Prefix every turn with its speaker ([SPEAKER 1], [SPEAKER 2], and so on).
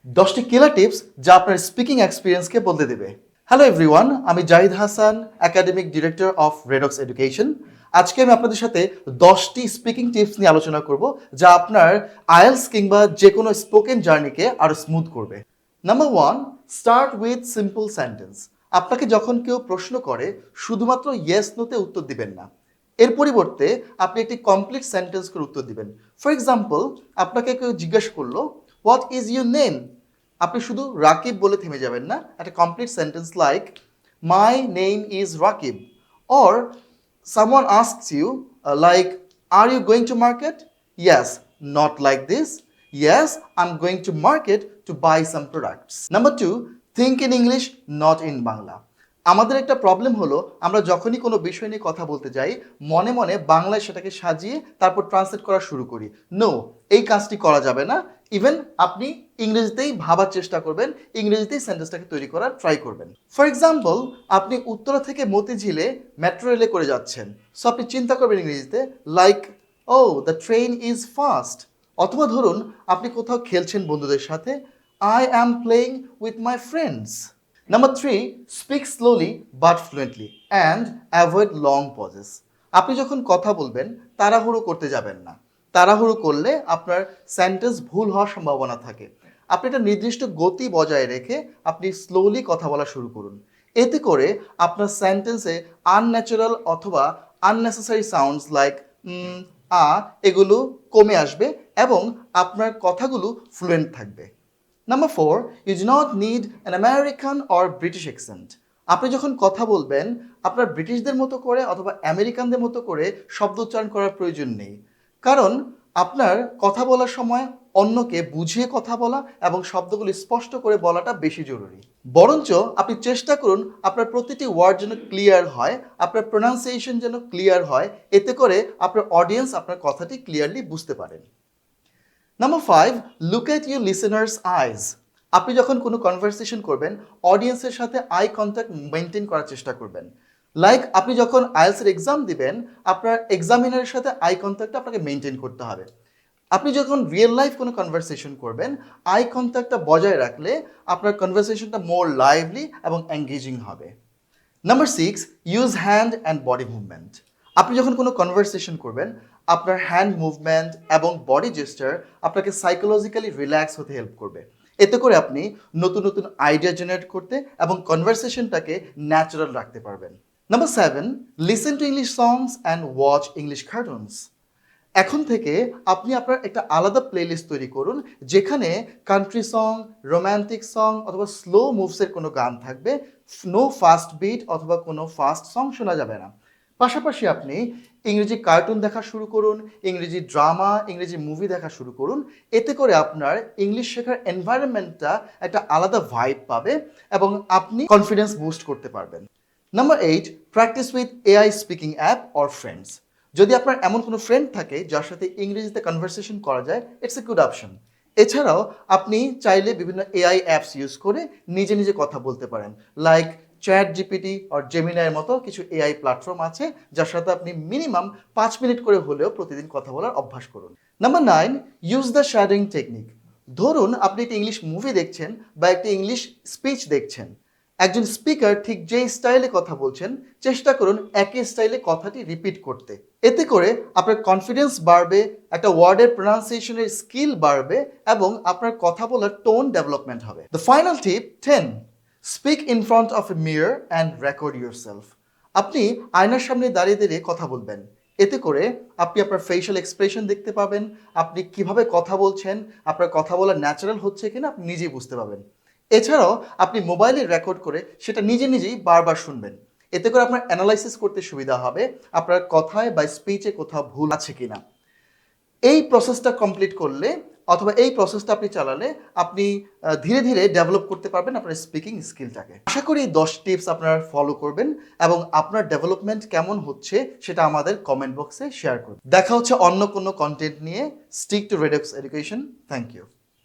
[SPEAKER 1] 10টি কিলার টিপস যা আপনার স্পিকিং এক্সপিরিয়েন্সকে বদলে দেবে। হ্যালো এভরিওয়ান, আমি Zahid Hasan, academic director of redox education. আজকে আমি আপনাদের সাথে 10টি স্পিকিং টিপস নিয়ে আলোচনা করব যা আপনার আইএলটিএস কিংবা যে কোনো স্পোকেন জার্নিকে আরো স্মুথ করবে। Number 1, start with simple sentence. আপনাকে যখন কেউ প্রশ্ন করে শুধুমাত্র ইয়েস নোতে উত্তর দিবেন না, এর পরিবর্তে আপনি একটি কমপ্লিট সেন্টেন্স করে উত্তর দিবেন। ফর এক্সাম্পল, আপনাকে কেউ জিজ্ঞাসা করলো হোয়াট ইজ ইউর নেম, আপনি শুধু রাকিব বলে থেমে যাবেন না, একটা complete sentence like my name is Rakib. Or someone asks you like are you going to market? Yes, not like this. Yes, I'm going to market to buy some products. Number 2, think in English, not in Bangla. আমাদের একটা problem হলো আমরা যখনই কোনো বিষয় নিয়ে কথা বলতে যাই মনে মনে বাংলায় সেটাকে সাজিয়ে তারপর ট্রান্সলেট করা শুরু করি। নো, এই কাজটি করা যাবে না। ইভেন আপনি ইংরেজিতেই ভাবার চেষ্টা করবেন, ইংরেজিতেই সেন্টেন্সটাকে তৈরি করার ট্রাই করবেন। ফর এক্সাম্পল, আপনি উত্তরা থেকে মতিঝিলে মেট্রো রেলে করে যাচ্ছেন, সো আপনি চিন্তা করবেন ইংরেজিতে লাইক ও দ্য ট্রেন ইজ ফাস্ট। অথবা ধরুন আপনি কোথাও খেলছেন বন্ধুদের সাথে, I am playing with my friends. Number 3, speak slowly but fluently and avoid long pauses. আপনি যখন কথা বলবেন তাড়াহুড়ো করতে যাবেন না। তাড়াহুড়ো করলে আপনার সেন্টেন্স ভুল হওয়ার সম্ভাবনা থাকে। আপনি একটা নির্দিষ্ট গতি বজায় রেখে আপনি স্লোলি কথা বলা শুরু করুন। এতে করে আপনার সেন্টেন্সে আনন্যাচারাল অথবা আননেসেসারি সাউন্ডস লাইক এগুলো কমে আসবে এবং আপনার কথাগুলো ফ্লুয়েন্ট থাকবে। Number 4, you do not need an American or British accent. আপনি যখন কথা বলবেন আপনার ব্রিটিশদের মতো করে অথবা আমেরিকানদের মতো করে শব্দ উচ্চারণ করার প্রয়োজন নেই, কারণ আপনার কথা বলার সময় অন্যকে বুঝিয়ে কথা বলা এবং শব্দগুলি স্পষ্ট করে বলাটা বেশি জরুরি। বরঞ্চ আপনি চেষ্টা করুন আপনার প্রতিটি ওয়ার্ড যেন ক্লিয়ার হয়, আপনার প্রোনাউন্সিয়েশন যেন ক্লিয়ার হয়, এতে করে আপনার অডিয়েন্স আপনার কথাটি ক্লিয়ারলি বুঝতে পারেন। Number 5, look at your listeners eyes. আপনি যখন কোনো কনভারসেশন করবেন অডিয়েন্সের সাথে আই কন্ট্যাক্ট মেনটেন করার চেষ্টা করবেন। লাইক আপনি যখন আইএলটিএস এক্সাম দিবেন আপনার এক্সামিনারের সাথে আই কন্ট্যাক্টটা আপনাকে মেনটেন করতে হবে। আপনি যখন রিয়েল লাইফ কোনো কনভারসেশন করবেন আই কন্ট্যাক্টটা বজায় রাখলে আপনার কনভারসেশনটা মোর লাইভলি এবং এঙ্গেজিং হবে। Number 6, use hand and body movement. আপনি যখন কোনো কনভারসেশন করবেন আপনার হ্যান্ড মুভমেন্ট এবং বডি জেস্টার আপনাকে সাইকোলজিক্যালি রিল্যাক্স হতে হেল্প করবে। এতে করে আপনি নতুন নতুন আইডিয়া জেনারেট করতে এবং কনভারসেশনটাকে ন্যাচারাল রাখতে পারবেন। Number 7, listen to English songs and watch English cartoons. এখন থেকে আপনি আপনার একটা আলাদা প্লেলিস্ট তৈরি করুন যেখানে কান্ট্রি সং, রোম্যান্টিক সং অথবা স্লো মুভসের কোনো গান থাকবে। নো ফাস্ট বিট অথবা কোনো ফাস্ট সং শোনা যাবে না। পাশাপাশি আপনি ইংরেজি কার্টুন দেখা শুরু করুন, ইংরেজি ড্রামা, ইংরেজি মুভি দেখা শুরু করুন। এতে করে আপনার ইংলিশ শেখার এনভায়রনমেন্টটা একটা আলাদা ভাইব পাবে এবং আপনি কনফিডেন্স বুস্ট করতে পারবেন। Number 8, practice with AI speaking app or friends. যদি আপনার এমন কোনো ফ্রেন্ড থাকে যার সাথে ইংরেজিতে কনভারসেশন করা যায়, ইটস এ গুড অপশন। এছাড়াও আপনি চাইলে বিভিন্ন এআই অ্যাপস ইউজ করে নিজে নিজে কথা বলতে পারেন, লাইক চ্যাট জিপিটি আর জেমিনাইয়ের মতো কিছু এআই প্ল্যাটফর্ম আছে যার সাথে আপনি মিনিমাম 5 মিনিট করে হলেও প্রতিদিন কথা বলার অভ্যাস করুন। Number 9, use the shadowing technique. ধরুন আপনি একটি ইংলিশ মুভি দেখছেন বা একটি ইংলিশ স্পিচ দেখছেন, একজন স্পিকার ঠিক যে স্টাইলে কথা বলছেন চেষ্টা করুন একই স্টাইলে কথাটি রিপিট করতে। এতে করে আপনার কনফিডেন্স বাড়বে, একটা ওয়ার্ডের প্রোনাউন্সিয়েশনের স্কিল বাড়বে এবং আপনার কথা বলার টোন ডেভেলপমেন্ট হবে। The final tip 10, speak in front of A mirror and record yourself. আপনি আয়নার সামনে দাঁড়িয়ে দাঁড়িয়ে কথা বলবেন। এতে করে আপনি আপনার ফেশিয়াল এক্সপ্রেশন দেখতে পাবেন, আপনি কিভাবে কথা বলছেন, আপনার কথা বলা ন্যাচারাল হচ্ছে কিনা আপনি নিজেই বুঝতে পাবেন। এছাড়াও আপনি মোবাইলে রেকর্ড করে সেটা নিজে নিজেই বারবার শুনবেন। এতে করে আপনার অ্যানালাইসিস করতে সুবিধা হবে আপনার কথায় বা স্পিচে কোথাও ভুল আছে কিনা। এই প্রসেসটা কমপ্লিট করলে অথবা এই প্রসেসটা আপনি চালালে আপনি ধীরে ধীরে ডেভেলপ করতে পারবেন আপনার স্পিকিং স্কিলটাকে। আশা করি এই 10 টিপস আপনারা ফলো করবেন এবং আপনার ডেভেলপমেন্ট কেমন হচ্ছে সেটা আমাদের কমেন্ট বক্সে শেয়ার করুন। দেখা হচ্ছে অন্য কোনো কন্টেন্ট নিয়ে। Stick to Redox education. Thank you.